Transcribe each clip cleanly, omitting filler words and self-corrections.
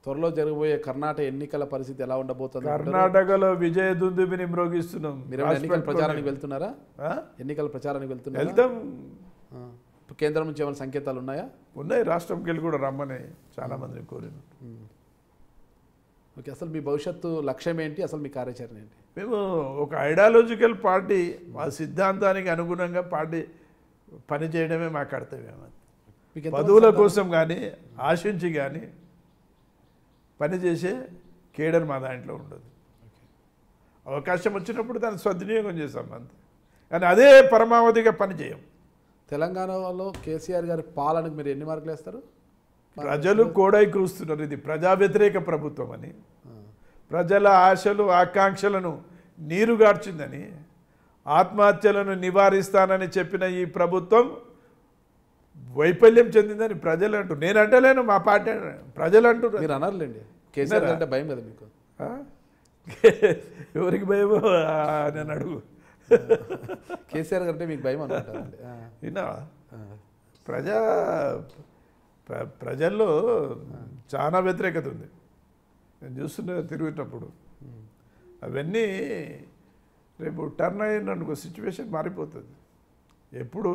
త్వరలో జరగబోయే కర్ణాటక ఎన్నికల పరిస్థితి ఎలా ఉండబోతుంది? కర్ణాటకలో విజయ దుందుబిని మ్రోగిస్తున్నాం. మీరు ఎన్నికల ప్రచారానికి వెళ్తున్నారా? ఎన్నికల ప్రచారానికి వెళ్తున్నారా? వెళ్తాం. కేంద్రం నుంచి ఏమైనా సంకేతాలు ఉన్నాయా? ఉన్నాయి. రాష్ట్రంకి వెళ్ళి కూడా రమ్మని చాలా మందిని కోరిన. ఓకే, అసలు మీ భవిష్యత్తు లక్ష్యం ఏంటి? అసలు మీ కార్యాచరణ ఏంటి? మేము ఒక ఐడియాలజికల్ పార్టీ, ఆ సిద్ధాంతానికి అనుగుణంగా పార్టీ పనిచేయడమే మా కర్తవ్యం. పదవుల కోసం కానీ ఆశించి కానీ పనిచేసే కేడర్ మా దాంట్లో ఉండదు. అవకాశం వచ్చినప్పుడు దాన్ని సద్వినియోగం చేస్తాం అంతే, కానీ అదే పరమావధిగా పనిచేయం. తెలంగాణలో కేసీఆర్ గారి పాలనకు మీరు ఎన్ని మార్కులు వేస్తారు? ప్రజలు కోడై కూస్తున్నారు. ఇది ప్రజా వ్యతిరేక ప్రభుత్వం అని, ప్రజల ఆశలు ఆకాంక్షలను నీరుగార్చిందని, ఆత్మహత్యలను నివారిస్తానని చెప్పిన ఈ ప్రభుత్వం వైఫల్యం చెందిందని ప్రజలు అంటూ, నేను అంటలేను, మా పార్టీ ప్రజలు అంటున్నారు. మీరు అనర్లేండి. కేసీఆర్ అంటే భయం కదా మీకు? ఎవరికి భయమో నేను అడుగు. కేసీఆర్ అంటే మీకు భయం అనుకుంటారు. విన్నా, ప్రజల్లో చాలా వ్యతిరేకత ఉంది. నేను చూస్తున్నా తిరుగుతున్నప్పుడు. అవన్నీ రేపు టర్న్ అయిననుకో సిచ్యువేషన్ మారిపోతుంది. ఎప్పుడు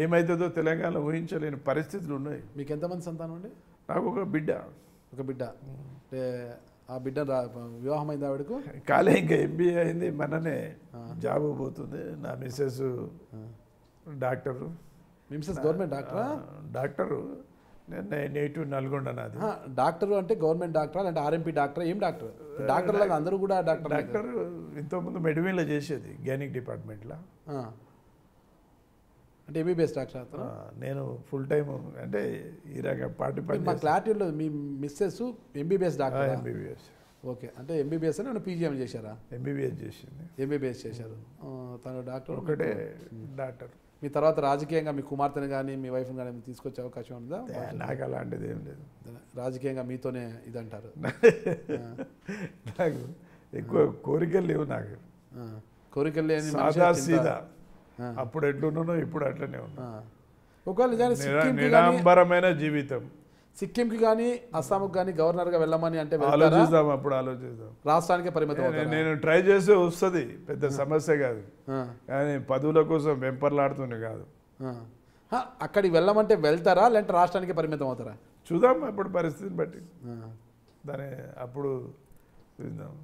ఏమవుతుందో తెలంగాణలో ఊహించలేని పరిస్థితులు ఉన్నాయి. మీకు ఎంతమంది సంతానం అండి? నాకు ఒక బిడ్డ. ఒక బిడ్డ అంటే ఆ బిడ్డ వివాహం అయింది ఆవిడకు? కాలే, ఇంకా MBA అయింది, మననే జాబ్ పోతుంది. నా మిస్సెస్ డాక్టరు. మిస్సెస్ గవర్నమెంట్ డాక్టరా? డాక్టరు. నేటివ్ నల్గొండ నాది. డాక్టర్ అంటే గవర్నమెంట్ డాక్టరా అంటే RMP డాక్టరా? ఏం డాక్టర్? డాక్టర్ లాగా అందరూ కూడా డాక్టర్. డాక్టర్ ఇంతకుముందు మెడివిన్లో చేసేది, గైనిక్ డిపార్ట్మెంట్లో. అంటే MBBS డాక్టర్ అవుతారా? నేను ఫుల్ టైం అంటే ఈ రకం పార్టీ పని. మా క్లారిటీ ఉండదు. మీ missus MBBS doctor? MBBS. Okay, అంటే MBBS అని PGM చేశారా? MBBS చేసింది. MBBS చేశారు. తను డాక్టర్. ఒకటే డాక్టర్. మీ తర్వాత రాజకీయంగా మీ కుమార్తెను కానీ మీ వైఫ్ని కానీ తీసుకొచ్చే అవకాశం ఉందా? నాకు అలాంటిది ఏం లేదు. రాజకీయంగా మీతోనే ఇదంటారు. నాకు ఎక్కువ కోరికలు లేవు. నాకు కోరికలు లేని సాదా సీదా. అప్పుడు ఎట్లున్నానో ఇప్పుడు అట్లనే ఉన్నా. ఒకవేళ నిరాంబరమైన జీవితం. సిక్కింకి కానీ అస్సాంకి కానీ గవర్నర్గా వెళ్ళమని అంటే ఆలోచిద్దాం. అప్పుడు ఆలోచిద్దాం. రాష్ట్రానికి పరిమితం. నేను ట్రై చేస్తే వస్తుంది, పెద్ద సమస్య కాదు. కానీ పదవుల కోసం వెంపర్లాడుతుంది కాదు. అక్కడికి వెళ్ళమంటే వెళ్తారా లేదంటే రాష్ట్రానికి పరిమితం అవుతారా? చూద్దాం అప్పుడు పరిస్థితిని బట్టి. దాని అప్పుడు చూద్దాం.